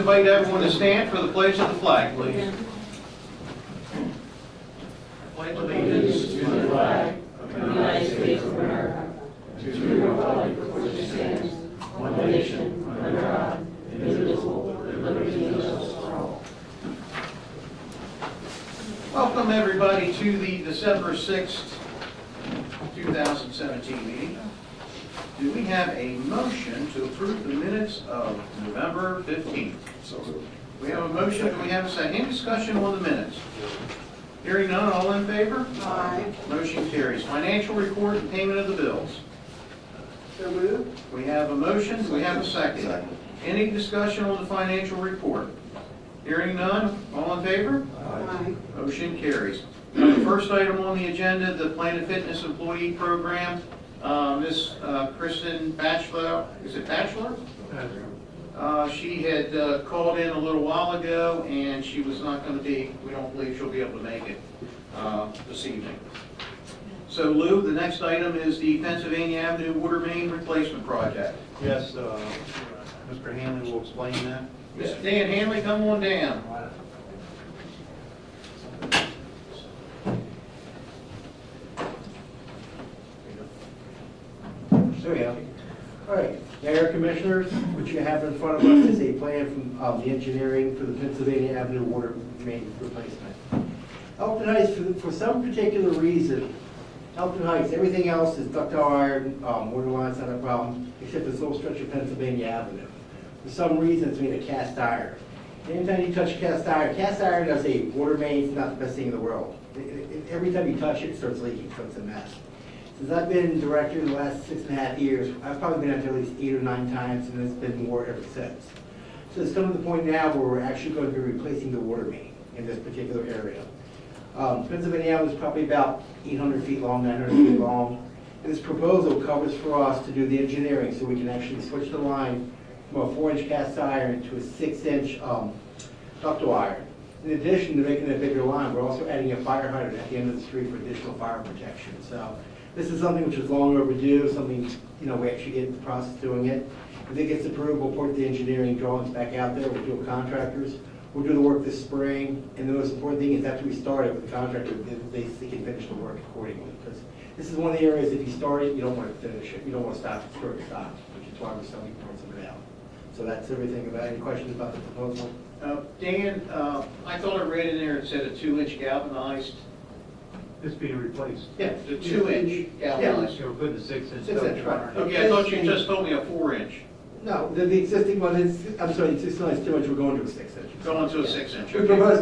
invite everyone to stand for the pledge of the flag, please. Pledge allegiance to the flag of the United States of America, to the republic for which it stands, one nation, under God, indivisible, with liberty and justice for all. Welcome everybody to the December 6th, 2017 meeting. Do we have a motion to approve the minutes of November 15th? We have a motion. Do we have a second? Any discussion on the minutes? Hearing none, all in favor? Aye. Motion carries. Financial report and payment of the bills. So moved. We have a motion. Do we have a second? Any discussion on the financial report? Hearing none, all in favor? Aye. Motion carries. The first item on the agenda, the Planet Fitness Employee Program. Miss Kristen Batchelor, is it Batchelor? She had called in a little while ago, and she was not going to be, we don't believe she'll be able to make it this evening. So Lou, the next item is the Pennsylvania Avenue Water Main Replacement Project. Yes, Mr. Hanley will explain that. Mr. Dan Hanley, come on down. There we go. All right, Mayor Commissioners, what you have in front of us is a plan from the engineering for the Pennsylvania Avenue water main replacement. Elkton Heights, for some particular reason, Elkton Heights, everything else is ductile iron, water line's not a problem, except this little stretch of Pennsylvania Avenue. For some reason, it's made of cast iron. Anytime you touch cast iron as a water main, it's not the best thing in the world. Every time you touch it, it starts leaking, so it's a mess. Since I've been director in the last 6.5 years, I've probably been out there at least 8 or 9 times, and it's been more ever since. So it's come to the point now where we're actually going to be replacing the water main in this particular area. Pennsylvania Avenue is probably about 800 feet long, 900 feet long. And this proposal covers for us to do the engineering so we can actually switch the line from a 4-inch cast iron to a 6-inch ductile iron. In addition to making a bigger line, we're also adding a fire hydrant at the end of the street for additional fire protection. So this is something which is long overdue, something, we actually get into the process of doing it. If it gets approved, we'll put the engineering drawings back out there, we'll do a contractors, we'll do the work this spring, and the most important thing is after we start it with the contractor, they can finish the work accordingly. Because this is one of the areas, if you start it, you don't want to finish it, you don't want to stop it, start it, stop, which is why we're selling points of it out. So that's everything about, any questions about the proposal? Dan, I thought I read in there it said a 2-inch galvanized. It's being replaced. Yeah. The 2-inch galvanized. So we're putting the 6-inch. 6-inch, right. Okay, I thought you just told me a 4-inch. No, the existing one is, I'm sorry, the existing one is 2 inch, we're going to a 6 inch. Going to a 6-inch.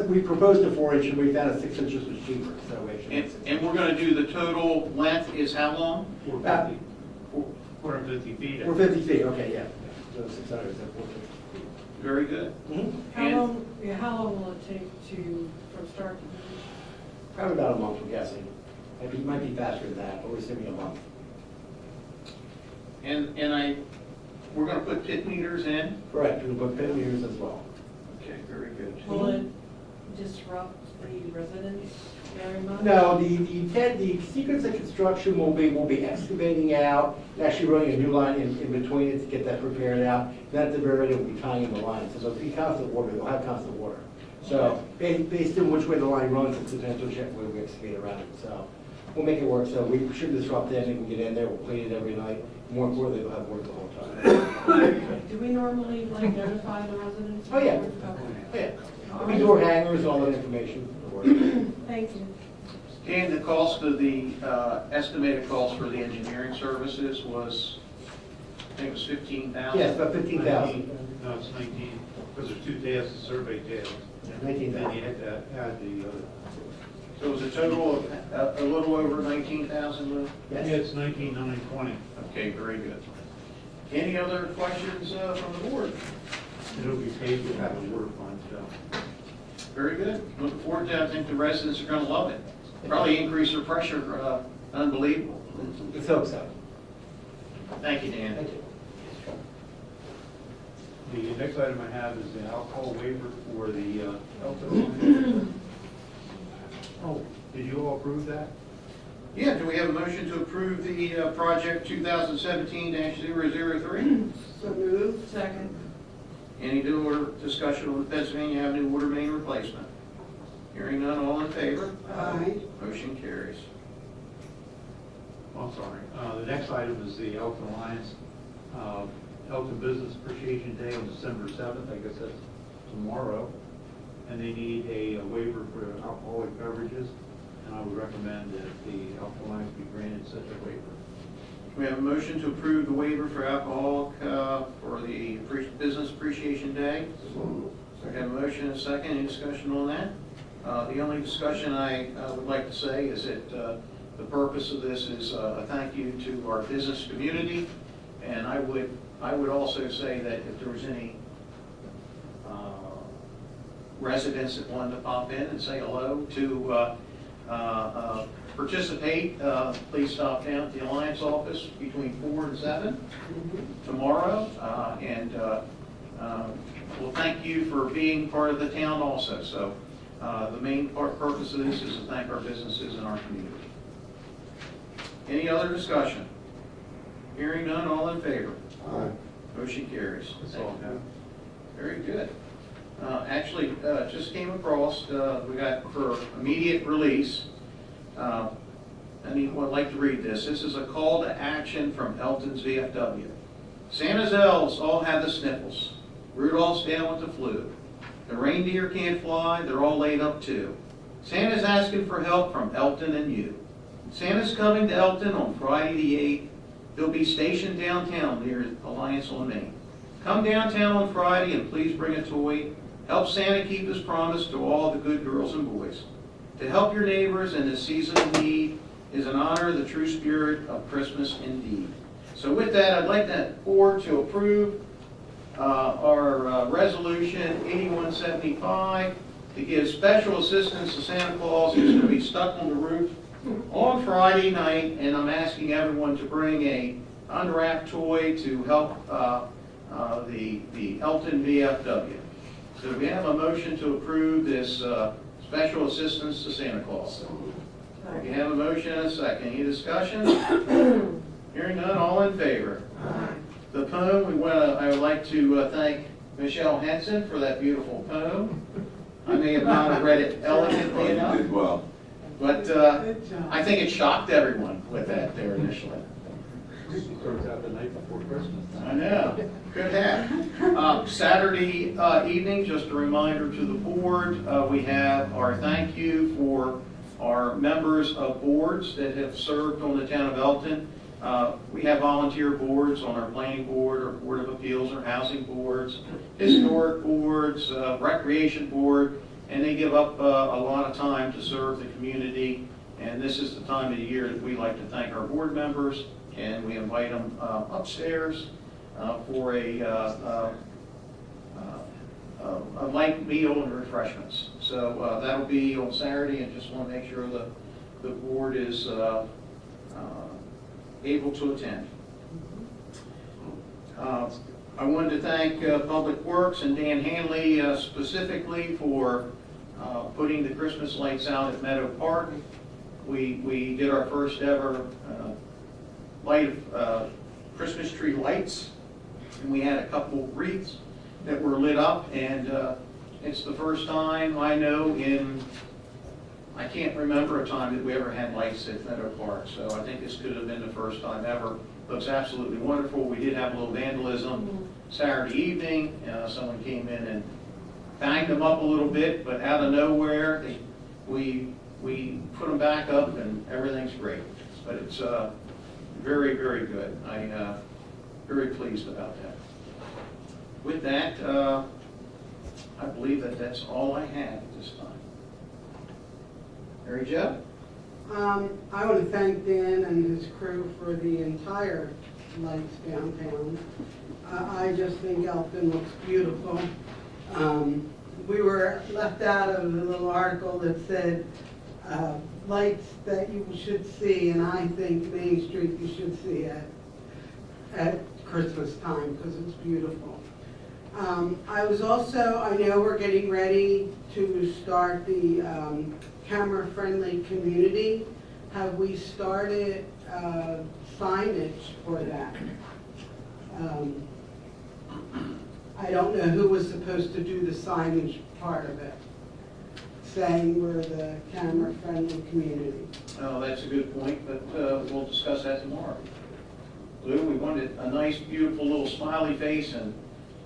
We proposed a 4 inch and we found a 6 inches was cheaper, so we actually. And we're going to do the total length is how long? 450 feet. 450 feet, okay, yeah. So 600 is at 450. Very good. Mm-hmm. How long will it take from start to finish? Probably about a month, we're guessing. It might be faster than that, but we're assuming a month. And we're going to put pit meters in? Correct, we'll put pit meters as well. Okay, very good. Will it disrupt the residents very much? No, the sequence of construction will be excavating out, and actually running a new line in between it to get that prepared out. Then at the very end, we'll be tying in the line. So there'll be constant water, they'll have constant water. So based on which way the line runs, it's depends which way we excavate around it. So we'll make it work. So we should disrupt them, we can get in there, we'll clean it every night. More importantly, they'll have water the whole time. Do we normally notify the residents? Oh, yeah. Oh, yeah. We door hangers, all that information. Thank you. And the cost of the, estimated cost for the engineering services was, I think it was $15,000? Yes, about 15,000. No, it's 19, because there's 2 tasks, survey tasks. 19,000. Then you had to add the other. So it was a total of a little over 19,000, Lou? Yes. Yeah, it's 19,920. Okay, very good. Any other questions from the board? It'll be paid with having water fund, so. Very good. Looking forward to it. I think the residents are going to love it. Probably increase their pressure, unbelievable. Let's hope so. Thank you, Dan. Thank you. The next item I have is the alcohol waiver for the Elkton. Oh, did you all approve that? Yeah, do we have a motion to approve the project 2017-003? So moved. Second. Any discussion on the Pennsylvania Avenue water main replacement? Hearing none, all in favor? Aye. Motion carries. I'm sorry. The next item is the Elkton Alliance, Elkton Business Appreciation Day on December 7th. I guess that's tomorrow. And they need a waiver for alcoholic beverages. And I would recommend that the Elkton Alliance be granted such a waiver. We have a motion to approve the waiver for alcohol for the Business Appreciation Day. We have a motion and a second. Any discussion on that? The only discussion I would like to say is that the purpose of this is a thank you to our business community. And I would also say that if there was any residents that wanted to pop in and say hello to participate, please stop down at the Alliance office between 4 and 7 tomorrow. We'll thank you for being part of the town also. So the main purpose of this is to thank our businesses and our community. Any other discussion? Hearing none, all in favor? Aye. Motion carries. That's all I have. Very good. Actually, just came across, we got for immediate release, anyone would like to read this. This is a call to action from Elkton's VFW. Santa's elves all have the sniffles. Rudolph's down with the flu. The reindeer can't fly, they're all laid up too. Santa's asking for help from Elkton and you. Santa's coming to Elkton on Friday the 8th. He'll be stationed downtown near Alliance on Main. Come downtown on Friday and please bring a toy. Help Santa keep his promise to all the good girls and boys. To help your neighbors in this season of need is an honor of the true spirit of Christmas indeed. So with that, I'd like the board to approve our resolution 8175 to give special assistance to Santa Claus who's going to be stuck on the roof on Friday night, and I'm asking everyone to bring a unwrapped toy to help the Elkton VFW. So we have a motion to approve this special assistance to Santa Claus. We have a motion and a second. Any discussion? Hearing none, all in favor? The poem, I would like to thank Michelle Henson for that beautiful poem. I may have not read it elegantly enough. You did well. But I think it shocked everyone with that there initially. Starts out the night before Christmas. I know, could have. Saturday evening, just a reminder to the board, we have our thank you for our members of boards that have served on the town of Elkton. We have volunteer boards on our planning board, our board of appeals, our housing boards, historic boards, recreation board, and they give up a lot of time to serve the community. And this is the time of the year that we like to thank our board members, and we invite them upstairs for a light meal and refreshments. So that'll be on Saturday, and just want to make sure the board is able to attend. I wanted to thank Public Works and Dan Hanley specifically for putting the Christmas lights out at Meadow Park. We did our first ever Christmas tree lights, and we had a couple of wreaths that were lit up, and it's the first time I know I can't remember a time that we ever had lights at Meadow Park, so I think this could have been the first time ever. Looks absolutely wonderful. We did have a little vandalism Saturday evening. Someone came in and banged them up a little bit, but out of nowhere, we put them back up, and everything's great. But it's very, very good. I'm very pleased about that. With that, I believe that that's all I have at this time. Mary Jo? I want to thank Dan and his crew for the entire lights downtown. I just think Elkton looks beautiful. We were left out of the little article that said lights that you should see, and I think Main Street you should see at Christmas time because it's beautiful. I know we're getting ready to start the camera-friendly community. Have we started signage for that? I don't know who was supposed to do the signage part of it, saying we're the camera-friendly community. Oh, that's a good point, but we'll discuss that tomorrow. Lou, we wanted a nice, beautiful little smiley face and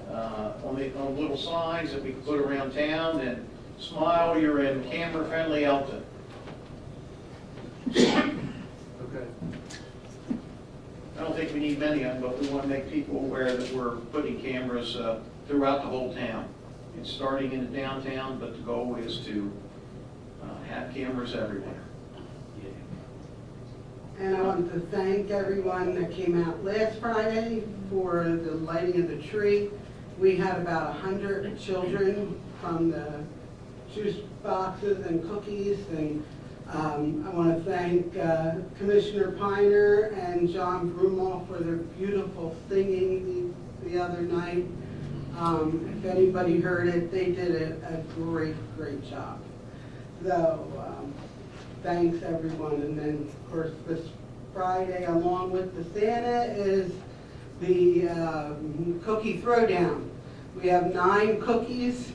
on little signs that we could put around town and smile, you're in camera-friendly Elkton. Okay. I don't think we need many of them, but we want to make people aware that we're putting cameras throughout the whole town. It's starting in the downtown, but the goal is to have cameras everywhere. And I want to thank everyone that came out last Friday for the lighting of the tree. We had about 100 children from the juice boxes and cookies, and I want to thank Commissioner Piner and John Brumall for their beautiful singing the other night. If anybody heard it, they did a great, great job. So thanks everyone. And then of course this Friday, along with the Santa, is the cookie throwdown. We have 9 cookies,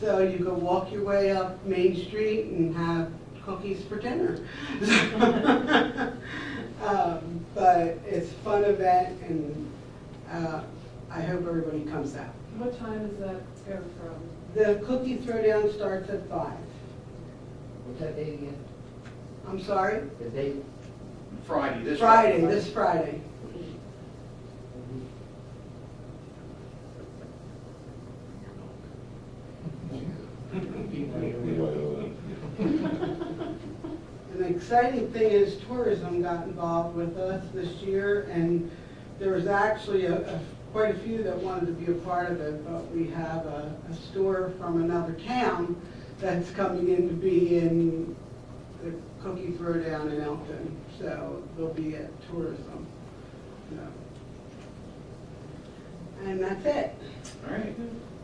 so you can walk your way up Main Street and have cookies for dinner. But it's a fun event, and I hope everybody comes out. What time does that go from? The cookie throwdown starts at 5. What's that date again? I'm sorry? The date? Friday, this This Friday. An exciting thing is tourism got involved with us this year, and there was actually quite a few that wanted to be a part of it, but we have a store from another town that's coming in to be in the cookie throwdown in Elkton, so they'll be at tourism. So. And that's it. All right.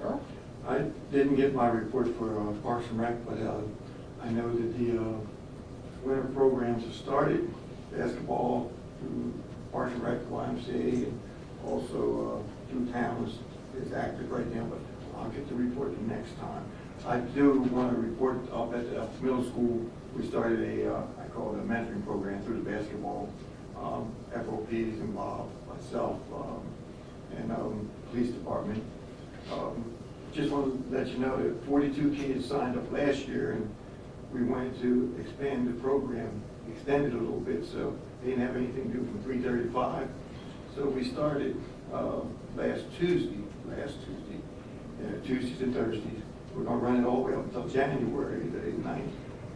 Earl? I didn't get my report for Parks and Rec, but I know that the winter programs have started, basketball through Parks and Rec, YMCA, and also through town is active right now, but I'll get the report the next time. I do want to report up at the middle school, we started I call it a mentoring program through the basketball, FOPs and Bob, myself, and police department. Just want to let you know that 42 kids signed up last year, and we wanted to expand the program, extend it a little bit, so they didn't have anything to do from 3:35. So we started last Tuesday, Tuesdays and Thursdays. We're going to run it all the way up until January the 9th,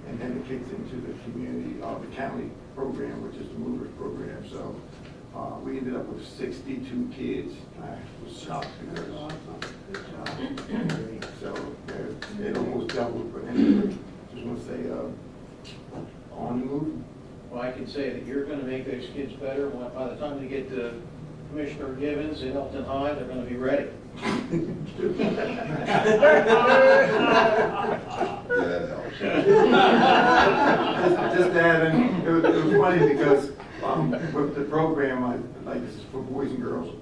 and then it kicks into the community, the county program, which is the Movers program. So we ended up with 62 kids. I was shocked because so it almost doubled. But anyway, just want to say on the move. Well, I can say that you're going to make those kids better. By the time they get to Commissioner Givens in Elkton High, they're going to be ready. Just adding, it was funny because with the program, I like this is for boys and girls,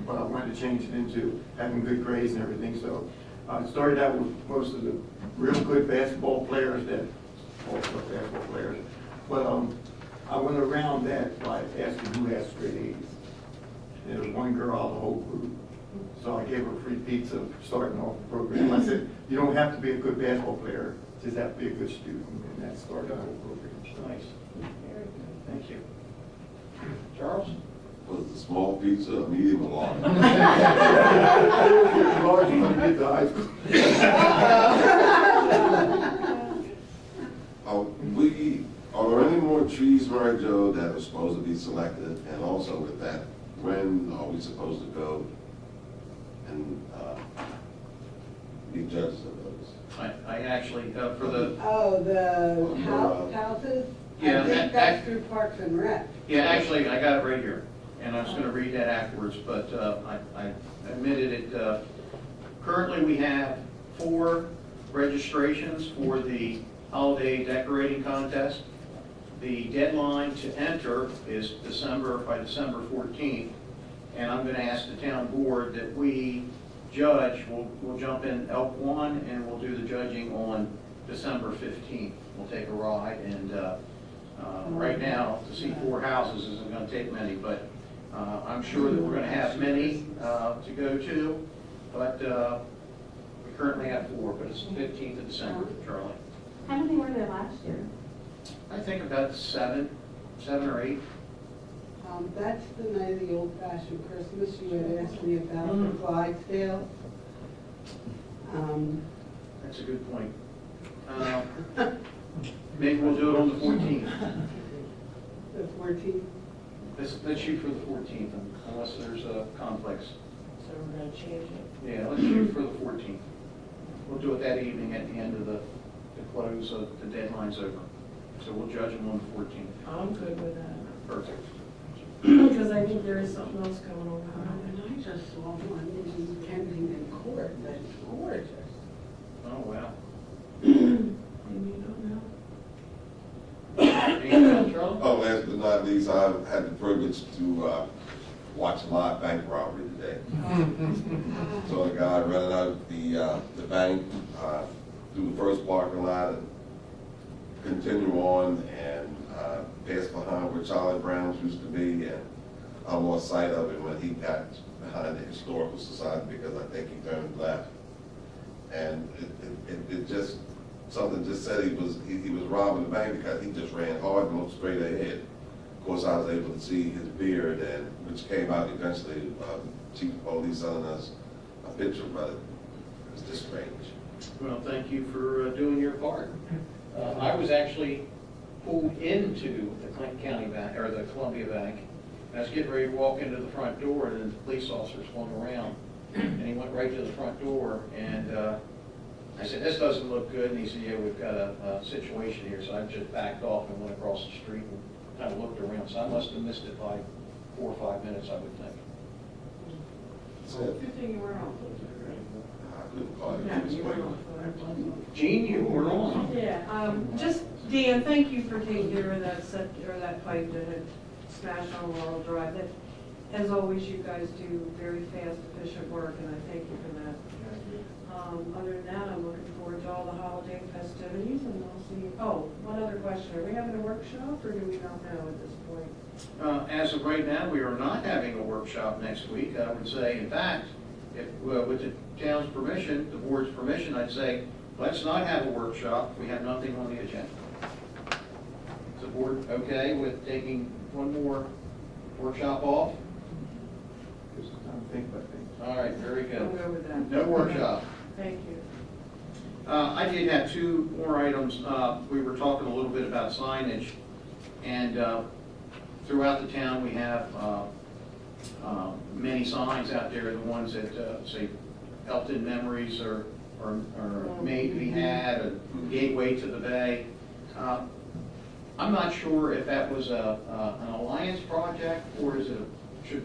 but I wanted to change it into having good grades and everything. So I started out with most of the real good basketball players that also basketball players, but I went around that by asking who has straight A's. And there was one girl out of the whole group. So I gave her free pizza starting off the program. I said, you don't have to be a good basketball player, just have to be a good student. And that started the whole program. Nice. Very good. Thank you. Charles? Was the small pizza a medium or large? Large when you get to high school. Are there any more trees, Mary Jo, that are supposed to be selected? And also with that, when are we supposed to go and be judges of those? I actually, for the, The houses? Yeah, I think that's through Parks and Rec. yeah, actually, I got it right here. And I was going to read that afterwards, but I admitted it. Currently, we have 4 registrations for the holiday decorating contest. The deadline to enter is by December 14th. And I'm going to ask the town board that we judge, we'll jump in Elk 1 and we'll do the judging on December 15th. We'll take a ride, and right now, to see 4 houses isn't going to take many, but I'm sure that we're going to have many to go to, but we currently have 4, but it's the 15th of December, Charlie. How many were there last year? I think about 7 or 8. That's the night of the old-fashioned Christmas you had asked me about for Clydesdale. That's a good point. Maybe we'll do it on the 14th. The 14th. Let's shoot for the 14th, unless there's conflicts. So we're gonna change it. Yeah, let's shoot for the 14th. We'll do it that evening at the end of the close, so the deadline's over. So we'll judge them on the 14th. I'm good with that. Perfect. Because I think there is something else going on. And I just saw one in Kensington Court that's gorgeous. Oh, wow. Maybe you don't know. Anything else, Charlie? Oh, last but not least, I had the privilege to watch a live bank robbery today. So a guy running out of the bank through the first parking lot and continue on and pass behind where Charlie Brown's used to be, and I lost sight of him when he got behind the Historical Society because I think he turned left. And it just, something just said he was robbing the bank because he just ran hard and looked straight ahead. Of course, I was able to see his beard, and which came out eventually, Chief of Police sending us a picture, but it was just strange. Well, thank you for doing your part. I was actually pulled into the Clinton County Bank, or the Columbia Bank. I was getting ready to walk into the front door, and then the police officer swung around, and he went right to the front door, and I said, "This doesn't look good," and he said, "Yeah, we've got a situation here," so I just backed off and went across the street and kind of looked around, so I must have missed it by 4 or 5 minutes, I would think. That's it. Good thing you were on. I couldn't call it. No, you were on. Gene, you were on. Yeah, just, Dan, thank you for taking care of that that pipe that had smashed on Laurel Drive. That, as always, you guys do very fast, efficient work, and I thank you for that. Other than that, I'm looking forward to all the holiday festivities, and we'll see. Oh, one other question. Are we having a workshop, or do we not know at this point? As of right now, we are not having a workshop next week. I would say, in fact, if, with the town's permission, the board's permission, I'd say, let's not have a workshop. We have nothing on the agenda. Is the board okay with taking one more workshop off? Gives us time to think about things. All right, very I'll good. go with that. No workshop. Thank you. I did have 2 more items. We were talking a little bit about signage, and throughout the town we have many signs out there. The ones that say Elkton memories are made to be had, a gateway to the bay. I'm not sure if that was an alliance project, or is it should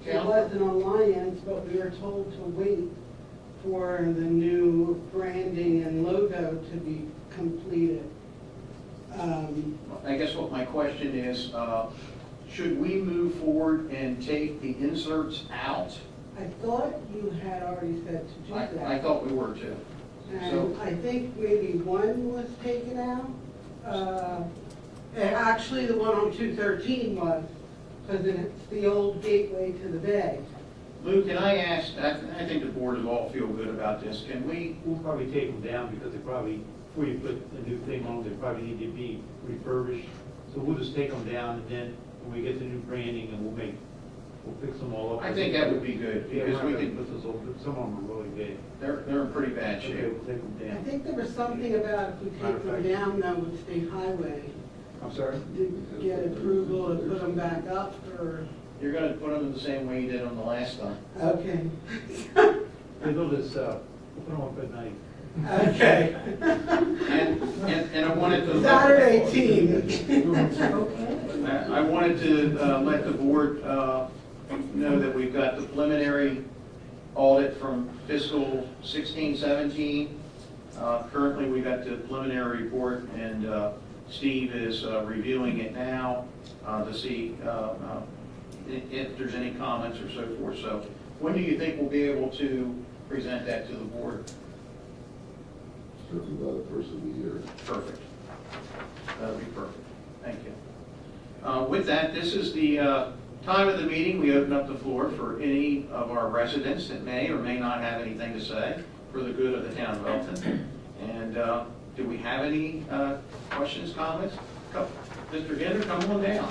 It town? was an alliance, but we were told to wait for the new branding and logo to be completed. I guess what my question is, should we move forward and take the inserts out? I thought you had already said to do that. I thought we were too. And I think maybe one was taken out. And actually, the one on 213 was, because it's the old gateway to the bay. Lou, can I ask, I think the board will all feel good about this, can we, We'll probably take them down because they probably, before you put a new thing on, they probably need to be refurbished. So we'll just take them down, and then when we get the new branding, and we'll fix them all up. I think that would be good, Yeah, because we we're not can, gonna put those over, some of them are really big. they're in pretty bad Okay, shape. we'll take them I down. think there was something about if we take them down though with state highway, I'm sorry? to get approval to put them back up, or, You're gonna put them in the same way you did on the last time. okay. They'll just, we'll put them up at night. Okay. And I wanted to. Saturday team. I wanted to let the board know that we've got the preliminary audit from fiscal 16-17. Currently, we got the preliminary report, and Steve is reviewing it now to see if there's any comments or so forth. So When do you think we'll be able to present that to the board? Certainly by the first of the year. Perfect. That'll be perfect. Thank you. With that, this is the time of the meeting. We open up the floor for any of our residents that may or may not have anything to say for the good of the town of Elkton. And do we have any questions, comments? Mr. Ginder, come on down.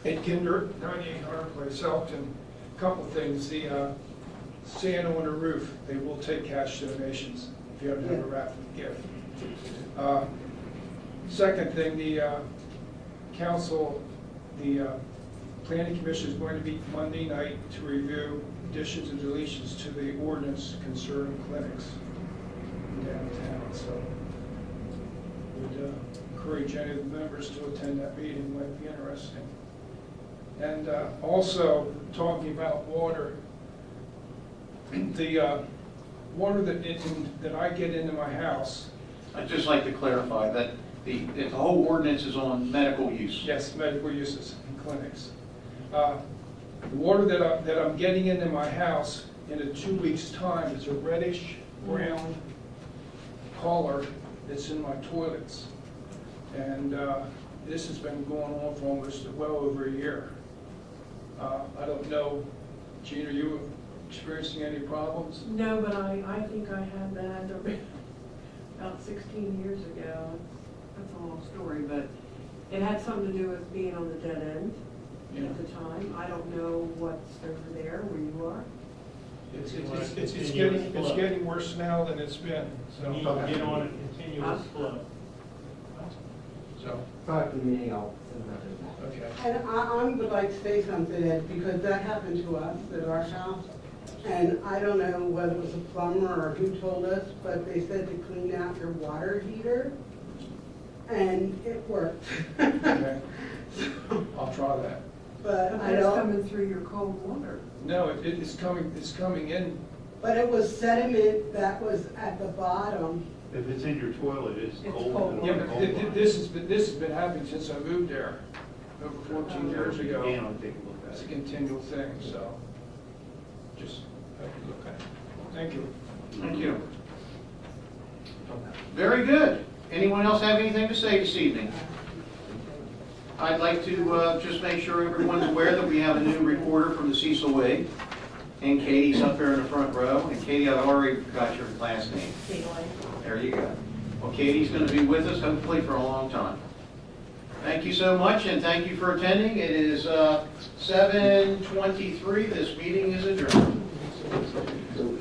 Ed Kinder, 98 Hard Place, Elkton. Couple things, the Santa on the roof, they will take cash donations if you have a raffle gift. Second thing, the council, the planning commission is going to meet Monday night to review additions and deletions to the ordinance concerning clinics in downtown. So would encourage any of the members to attend that meeting, it might be interesting. And also, talking about water, the water that I get into my house. I'd just like to clarify that the whole ordinance is on medical use. Yes, medical uses in clinics. The water that I'm getting into my house in a 2 weeks' time is a reddish brown color that's in my toilets. And this has been going on for almost well over a year. I don't know, Gene, are you experiencing any problems? No, but I think I had that about 16 years ago. That's a long story, but it had something to do with being on the dead end at the time. I don't know what's over there where you are. It's getting worse now than it's been. So You need to get on a continuous flow. So, After the meeting, I'll send that to okay. And I would like to say something, Ed, because that happened to us at our house. And I don't know whether it was a plumber or who told us, but they said to clean out your water heater. And it worked. Okay. I'll try that. But But I that's don't, coming through your cold water. No, it's coming in. but it was sediment that was at the bottom. If it's in your toilet, it's It's cold. cold. it'll Yeah, be but cold water. this has been happening since I moved there over 14 years ago. Again, I'll take a look at It's a it. continual thing, so just have to look at it. Thank you. Thank you. Very good. Anyone else have anything to say this evening? I'd like to just make sure everyone's aware that we have a new reporter from the Cecil Way. And Katie's up there in the front row. And Katie, I've already got your last name. There you go. Well, Katie's going to be with us hopefully for a long time. Thank you so much, and thank you for attending. It is 7:23. This meeting is adjourned.